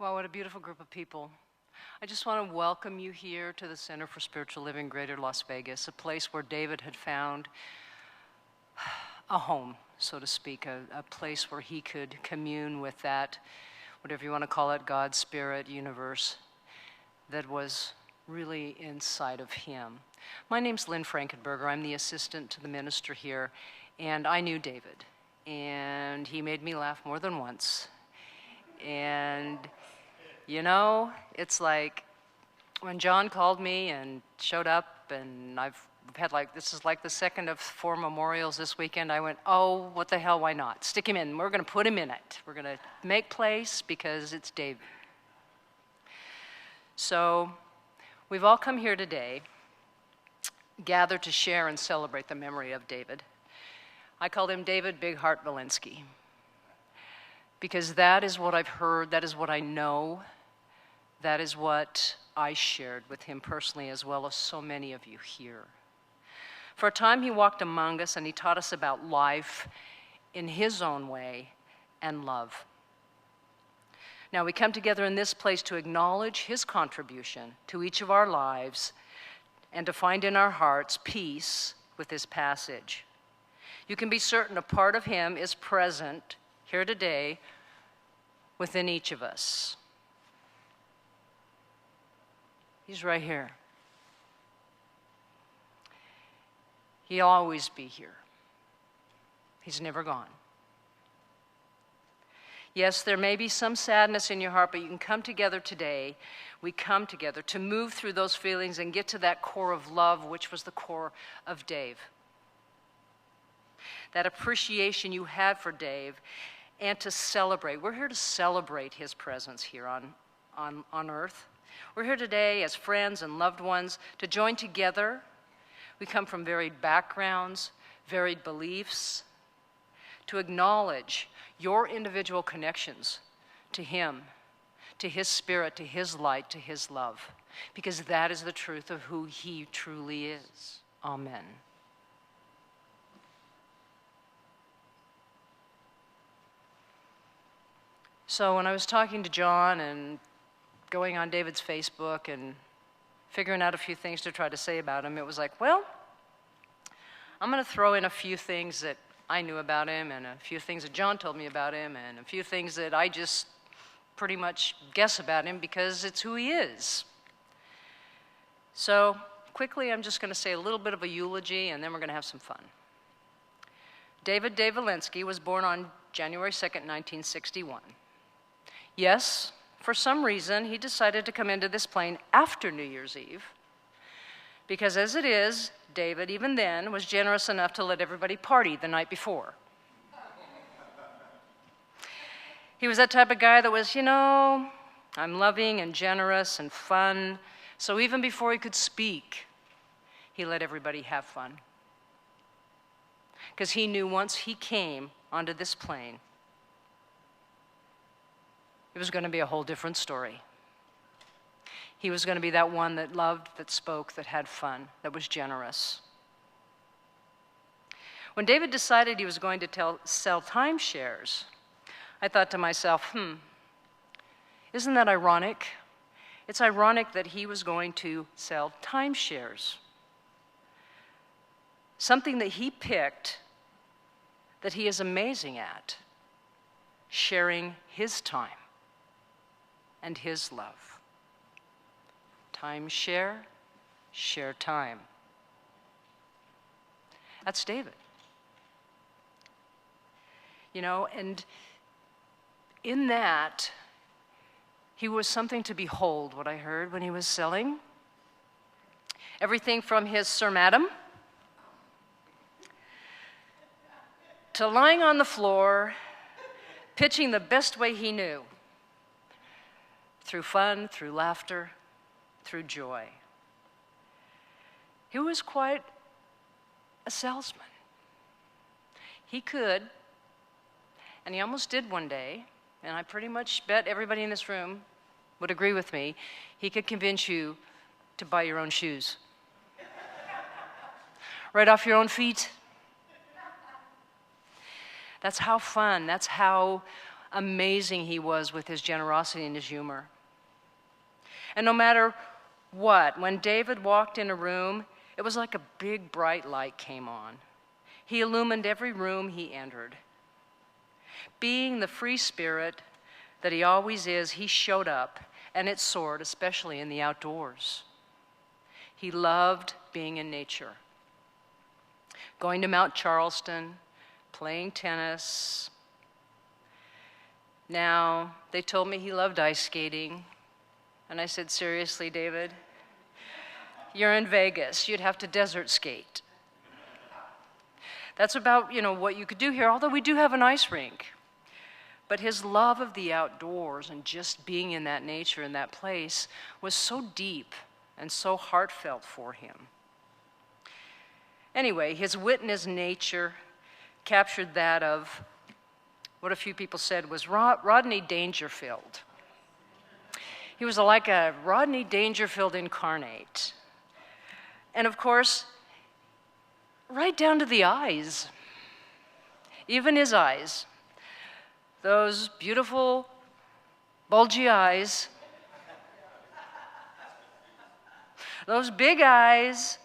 Wow, what a beautiful group of people. I just want to welcome you here to the Center for Spiritual Living, Greater Las Vegas, a place where David had found a home, so to speak, a place where he could commune with that, whatever you want to call it, God, Spirit, universe, that was really inside of him. My name's Lynn Frankenberger. I'm the assistant to the minister here, and I knew David, and he made me laugh more than once. And you know, it's like when John called me and showed up, and I've had this is like the second of 4 memorials this weekend. I went, oh, what the hell, why not? Stick him in. We're going to put him in it. We're going to make place because it's David. So we've all come here today, gathered to share and celebrate the memory of David. I called him David Big Heart Walensky, because that is what I've heard, that is what I know. That is what I shared with him personally, as well as so many of you here. For a time, he walked among us and he taught us about life in his own way and love. Now, we come together in this place to acknowledge his contribution to each of our lives and to find in our hearts peace with his passage. You can be certain a part of him is present here today within each of us. He's right here. He'll always be here. He's never gone. Yes, there may be some sadness in your heart, but you can come together today. We come together to move through those feelings and get to that core of love, which was the core of Dave. That appreciation you had for Dave, and to celebrate. We're here to celebrate his presence here on earth. We're here today as friends and loved ones to join together. We come from varied backgrounds, varied beliefs, to acknowledge your individual connections to him, to his spirit, to his light, to his love, because that is the truth of who he truly is. Amen. So when I was talking to John and going on David's Facebook and figuring out a few things to try to say about him, it was like, well, I'm going to throw in a few things that I knew about him and a few things that John told me about him and a few things that I just pretty much guess about him because it's who he is. So quickly, I'm just going to say a little bit of a eulogy and then we're going to have some fun. David Dave Walensky was born on January 2nd, 1961. Yes, for some reason, he decided to come into this plane after New Year's Eve, because as it is, David, even then, was generous enough to let everybody party the night before. He was that type of guy that was, I'm loving and generous and fun, so even before he could speak, he let everybody have fun. Because he knew once he came onto this plane, it was going to be a whole different story. He was going to be that one that loved, that spoke, that had fun, that was generous. When David decided he was going to sell timeshares, I thought to myself, isn't that ironic? It's ironic that he was going to sell timeshares. Something that he picked that he is amazing at, sharing his time and his love. Timeshare, share time. That's David. And in that, he was something to behold, what I heard when he was selling. Everything from his Sir Madam to lying on the floor, pitching the best way he knew, through fun, through laughter, through joy. He was quite a salesman. He could, and he almost did one day, and I pretty much bet everybody in this room would agree with me, he could convince you to buy your own shoes. Right off your own feet. That's how fun, that's how amazing he was with his generosity and his humor. And no matter what, when David walked in a room, it was like a big bright light came on. He illumined every room he entered. Being the free spirit that he always is, he showed up, and it soared, especially in the outdoors. He loved being in nature. Going to Mount Charleston, playing tennis. Now, they told me he loved ice skating. And I said, seriously, David? You're in Vegas. You'd have to desert skate. That's about, what you could do here, although we do have an ice rink. But his love of the outdoors and just being in that nature, in that place, was so deep and so heartfelt for him. Anyway, his wit and his nature captured that of what a few people said was Rodney Dangerfield. He was like a Rodney Dangerfield incarnate. And of course, right down to the eyes, even his eyes, those beautiful, bulgy eyes, those big eyes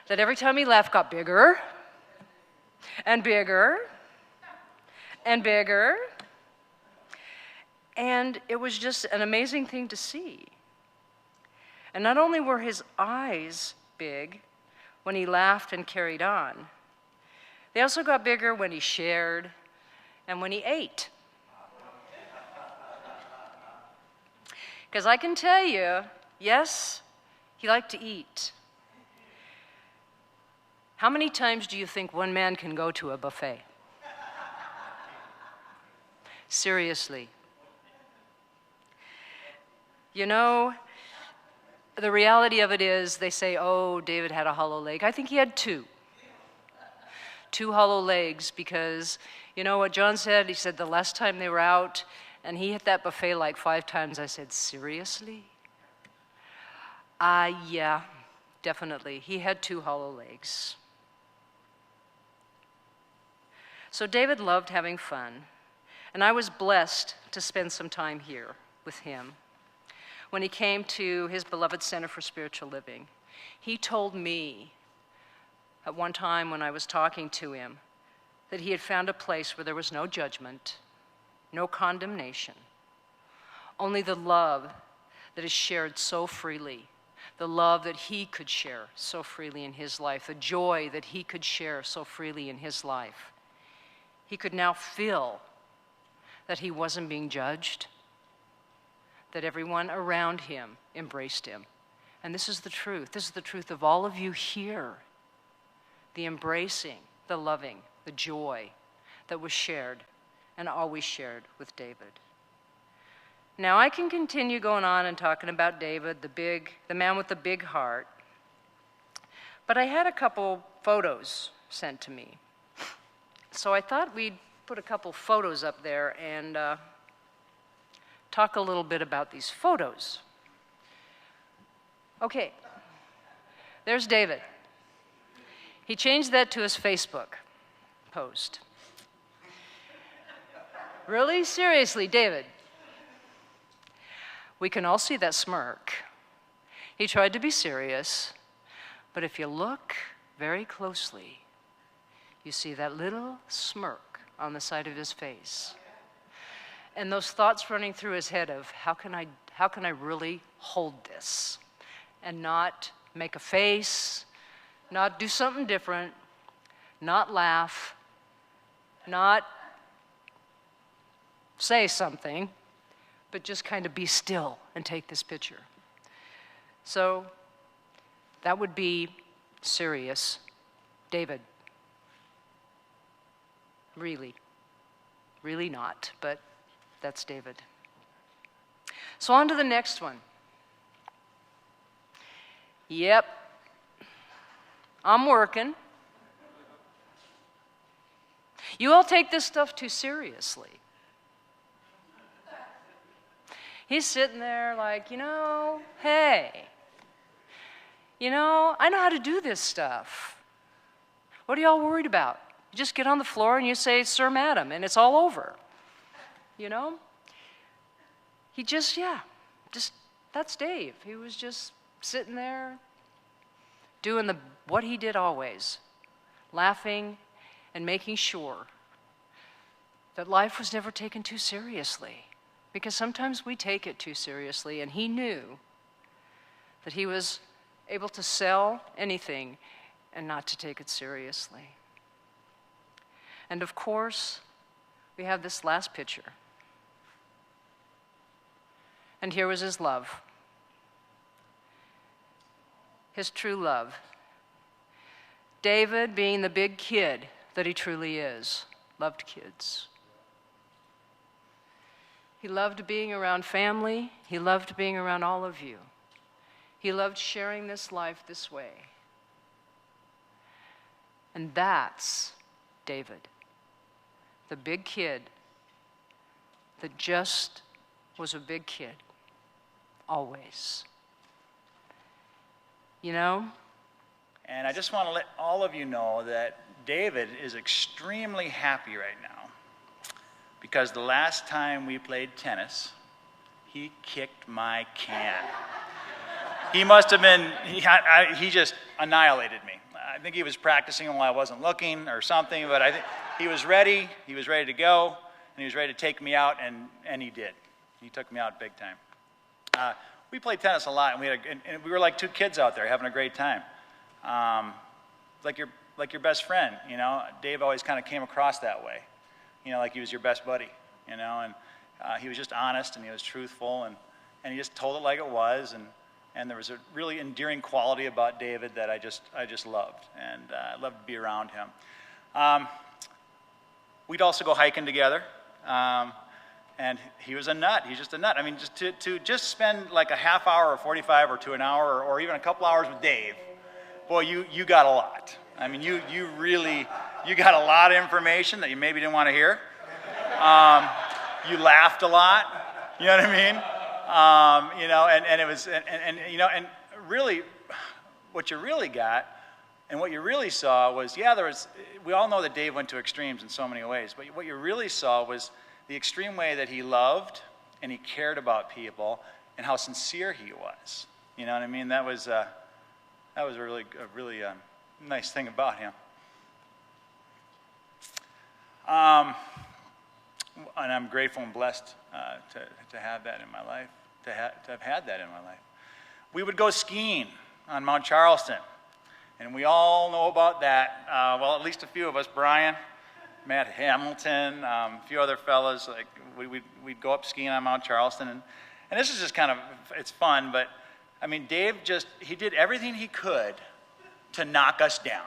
that every time he laughed got bigger and bigger and bigger. And it was just an amazing thing to see. And not only were his eyes big when he laughed and carried on, they also got bigger when he shared and when he ate. Because I can tell you, yes, he liked to eat. How many times do you think one man can go to a buffet? Seriously. The reality of it is they say, oh, David had a hollow leg. I think he had two hollow legs because, you know what John said? He said the last time they were out and he hit that buffet like 5 times. I said, seriously? Yeah, definitely. He had 2 hollow legs. So David loved having fun, and I was blessed to spend some time here with him. When he came to his beloved Center for Spiritual Living, he told me at one time when I was talking to him that he had found a place where there was no judgment, no condemnation, only the love that is shared so freely, the love that he could share so freely in his life, the joy that he could share so freely in his life. He could now feel that he wasn't being judged, that everyone around him embraced him. And this is the truth. This is the truth of all of you here. The embracing, the loving, the joy that was shared and always shared with David. Now I can continue going on and talking about David, the man with the big heart. But I had a couple photos sent to me. So I thought we'd put a couple photos up there and talk a little bit about these photos. Okay, there's David. He changed that to his Facebook post. Really? Seriously, David? We can all see that smirk. He tried to be serious, but if you look very closely, you see that little smirk on the side of his face. And those thoughts running through his head of, how can I really hold this? And not make a face, not do something different, not laugh, not say something, but just kind of be still and take this picture. So that would be serious. David. Really. Really not, but that's David. So on to the next one. Yep. I'm working. You all take this stuff too seriously. He's sitting there like, hey, I know how to do this stuff. What are y'all worried about? You just get on the floor and you say, Sir, Madam, and it's all over. you know? He just, that's Dave. He was just sitting there doing what he did always, laughing and making sure that life was never taken too seriously. Because sometimes we take it too seriously, and he knew that he was able to sell anything and not to take it seriously. And of course, we have this last picture. And here was his love, his true love. David, being the big kid that he truly is, loved kids. He loved being around family. He loved being around all of you. He loved sharing this life this way. And that's David, the big kid that just was a big kid, always. You know? And I just want to let all of you know that David is extremely happy right now because the last time we played tennis, he kicked my can. He must have been, he just annihilated me. I think he was practicing while I wasn't looking or something, but I think he was ready to go, and he was ready to take me out, and he did. He took me out big time. We played tennis a lot, and we were like two kids out there having a great time. Like your best friend, you know. Dave always kind of came across that way, you know, like he was your best buddy, you know. And he was just honest, and he was truthful, and he just told it like it was, and there was a really endearing quality about David that I just loved, and I loved to be around him. We'd also go hiking together, and he was a nut. He's just a nut. I mean, just to just spend like a half hour or 45 or to an hour or even a couple hours with Dave, boy, you got a lot. I mean, you got a lot of information that you maybe didn't want to hear. You laughed a lot. You know what I mean? You know, and it was, and you know, and really, what you really got, and what you really saw was, we all know that Dave went to extremes in so many ways, but what you really saw was the extreme way that he loved and he cared about people and how sincere he was. You know what I mean? That was a really nice thing about him. And I'm grateful and blessed to have that in my life, to have had that in my life. We would go skiing on Mount Charleston, and we all know about that. Well, at least a few of us, Brian, Matt Hamilton, a few other fellas, like we'd go up skiing on Mount Charleston, and this is just kind of, it's fun, but I mean, Dave he did everything he could to knock us down.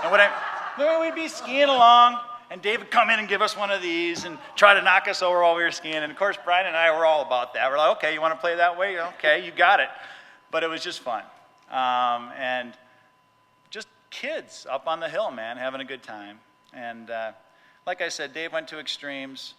And we'd be skiing along, and Dave would come in and give us one of these and try to knock us over while we were skiing. And of course, Brian and I were all about that. We're like, okay, you want to play that way? Okay, you got it. But it was just fun. And just kids up on the hill, man, having a good time. And like I said, Dave went to extremes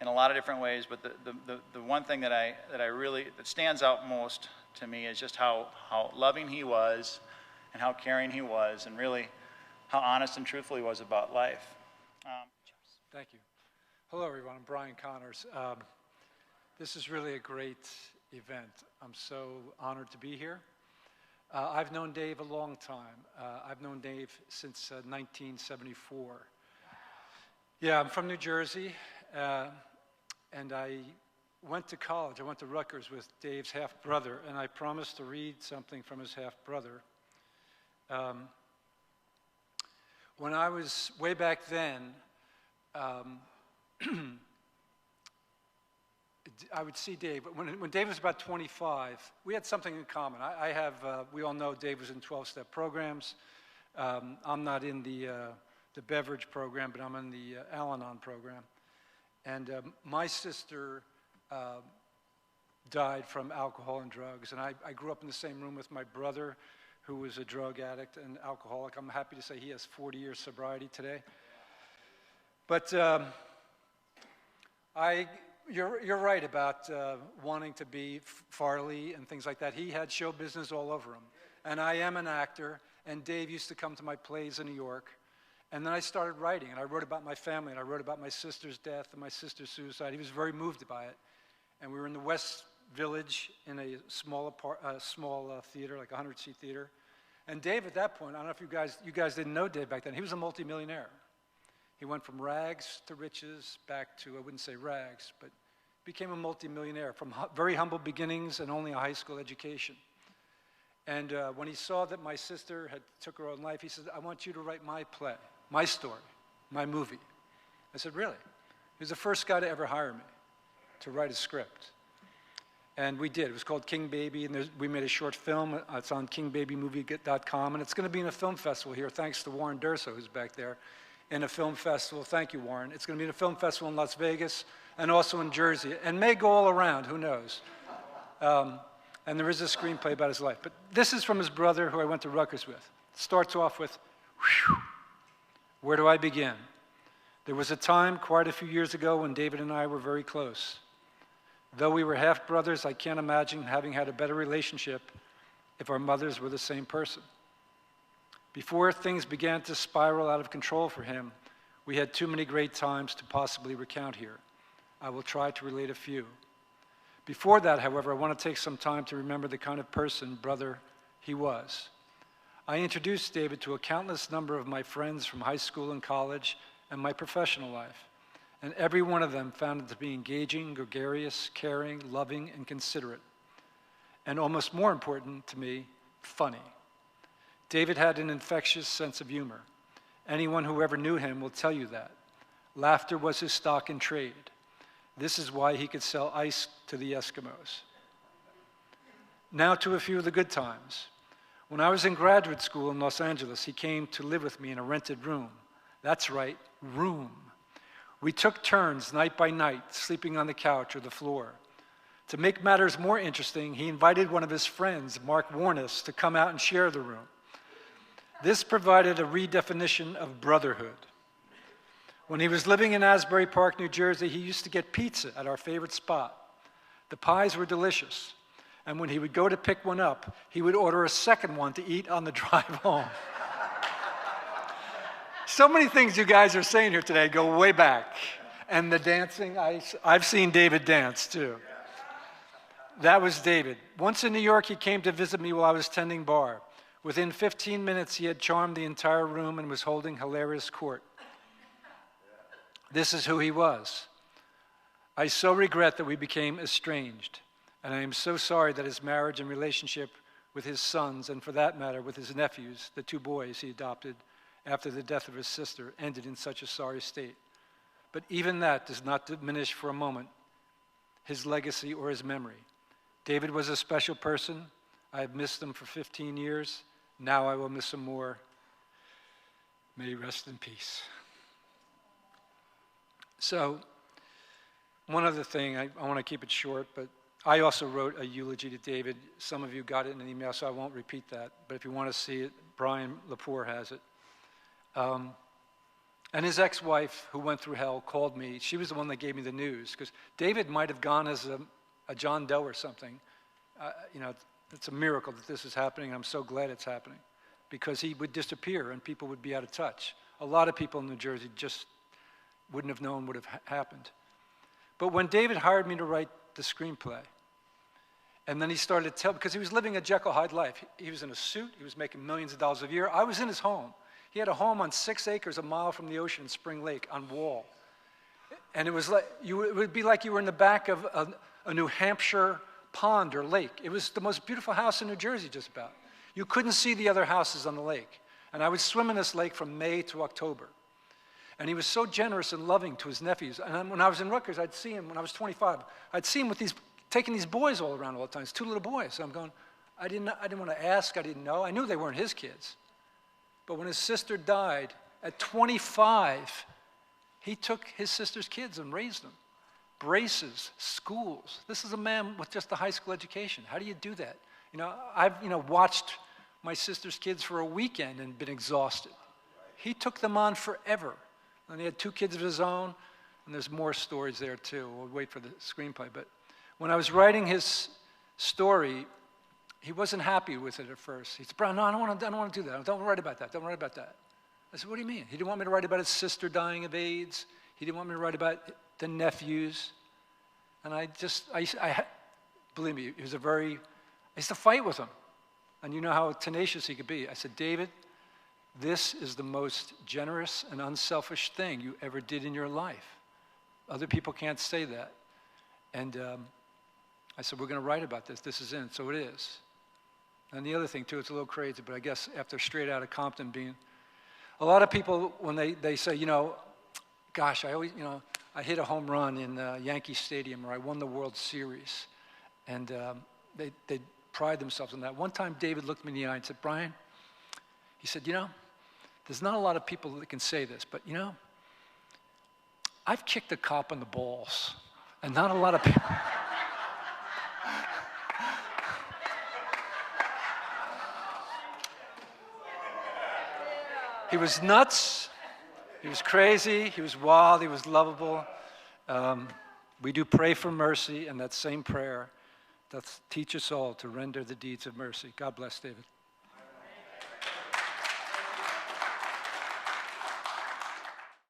in a lot of different ways, but the one thing that stands out most to me is just how loving he was and how caring he was, and really how honest and truthful he was about life. Thank you. Hello, everyone. I'm Brian Connors. This is really a great event. I'm so honored to be here. I've known Dave a long time. I've known Dave since 1974. Yeah, I'm from New Jersey, and I went to college. I went to Rutgers with Dave's half-brother, and I promised to read something from his half-brother. When I was way back then, I would see Dave. When Dave was about 25, we had something in common. We all know Dave was in 12-step programs. I'm not in the beverage program, but I'm in the Al-Anon program. And my sister died from alcohol and drugs, and I grew up in the same room with my brother, who was a drug addict and alcoholic. I'm happy to say he has 40 years sobriety today. But you're right about wanting to be Farley and things like that. He had show business all over him. And I am an actor, and Dave used to come to my plays in New York. And then I started writing, and I wrote about my family, and I wrote about my sister's death and my sister's suicide. He was very moved by it. And we were in the West Village in a small theater, like a 100-seat theater. And Dave, at that point, I don't know if you guys didn't know Dave back then, he was a multimillionaire. He went from rags to riches, back to, I wouldn't say rags, but became a multimillionaire from very humble beginnings and only a high school education. And when he saw that my sister had took her own life, he said, I want you to write my play, my story, my movie. I said, really? He was the first guy to ever hire me to write a script. And we did. It was called King Baby, and we made a short film. It's on kingbabymovie.com, and it's going to be in a film festival here, thanks to Warren Durso, who's back there, in a film festival. Thank you, Warren. It's going to be in a film festival in Las Vegas and also in Jersey, and may go all around, who knows. And there is a screenplay about his life. But this is from his brother, who I went to Rutgers with. It starts off with, whew, where do I begin? There was a time quite a few years ago when David and I were very close. Though we were half-brothers, I can't imagine having had a better relationship if our mothers were the same person. Before things began to spiral out of control for him, we had too many great times to possibly recount here. I will try to relate a few. Before that, however, I want to take some time to remember the kind of person, brother, he was. I introduced David to a countless number of my friends from high school and college and my professional life. And every one of them found it to be engaging, gregarious, caring, loving, and considerate. And almost more important to me, funny. David had an infectious sense of humor. Anyone who ever knew him will tell you that. Laughter was his stock in trade. This is why he could sell ice to the Eskimos. Now to a few of the good times. When I was in graduate school in Los Angeles, he came to live with me in a rented room. That's right, room. We took turns night by night, sleeping on the couch or the floor. To make matters more interesting, he invited one of his friends, Mark Warnes, to come out and share the room. This provided a redefinition of brotherhood. When he was living in Asbury Park, New Jersey, he used to get pizza at our favorite spot. The pies were delicious, and when he would go to pick one up, he would order a second one to eat on the drive home. So many things you guys are saying here today go way back. And the dancing, I've seen David dance too. That was David. Once in New York, he came to visit me while I was tending bar. Within 15 minutes, he had charmed the entire room and was holding hilarious court. This is who he was. I so regret that we became estranged, and I am so sorry that his marriage and relationship with his sons, and for that matter, with his nephews, the two boys he adopted after the death of his sister, ended in such a sorry state. But even that does not diminish for a moment his legacy or his memory. David was a special person. I have missed him for 15 years. Now I will miss him more. May he rest in peace. So, one other thing, I want to keep it short, but I also wrote a eulogy to David. Some of you got it in an email, so I won't repeat that. But if you want to see it, Brian Lepore has it. And his ex-wife, who went through hell, called me. She was the one that gave me the news, because David might have gone as a John Doe or something. It's a miracle that this is happening, and I'm so glad it's happening, because he would disappear and people would be out of touch. A lot of people in New Jersey just wouldn't have known what have happened. But when David hired me to write the screenplay, and then he started to tell, because he was living a Jekyll Hyde life. He was in a suit, he was making millions of dollars a year. I was in his home. He had a home on 6 acres a mile from the ocean in Spring Lake on Wall. And it was like, it would be like you were in the back of a New Hampshire pond or lake. It was the most beautiful house in New Jersey, just about. You couldn't see the other houses on the lake. And I would swim in this lake from May to October. And he was so generous and loving to his nephews. And when I was in Rutgers, I'd see him, when I was 25, I'd see him with taking these boys all around all the time, these two little boys. So I'm going, I didn't want to ask, I didn't know. I knew they weren't his kids. But when his sister died, at 25, he took his sister's kids and raised them. Braces, schools. This is a man with just a high school education. How do you do that? I've watched my sister's kids for a weekend and been exhausted. He took them on forever. And he had 2 kids of his own, and there's more stories there too. We'll wait for the screenplay. But when I was writing his story, he wasn't happy with it at first. He said, Brian, no, I don't want to do that. Don't write about that. Don't write about that. I said, what do you mean? He didn't want me to write about his sister dying of AIDS. He didn't want me to write about the nephews. And believe me, he was I used to fight with him. And you know how tenacious he could be. I said, David, this is the most generous and unselfish thing you ever did in your life. Other people can't say that. And I said, we're going to write about this. This is in. So it is. And the other thing, too, it's a little crazy, but I guess after Straight Outta Compton being, a lot of people, when they say, gosh, I hit a home run in Yankee Stadium, or I won the World Series. And they pride themselves on that. One time, David looked me in the eye and said, Brian, he said, there's not a lot of people that can say this, but I've kicked a cop in the balls, and not a lot of people. He was nuts, he was crazy, he was wild, he was lovable. We do pray for mercy, and that same prayer doth teach us all to render the deeds of mercy. God bless, David.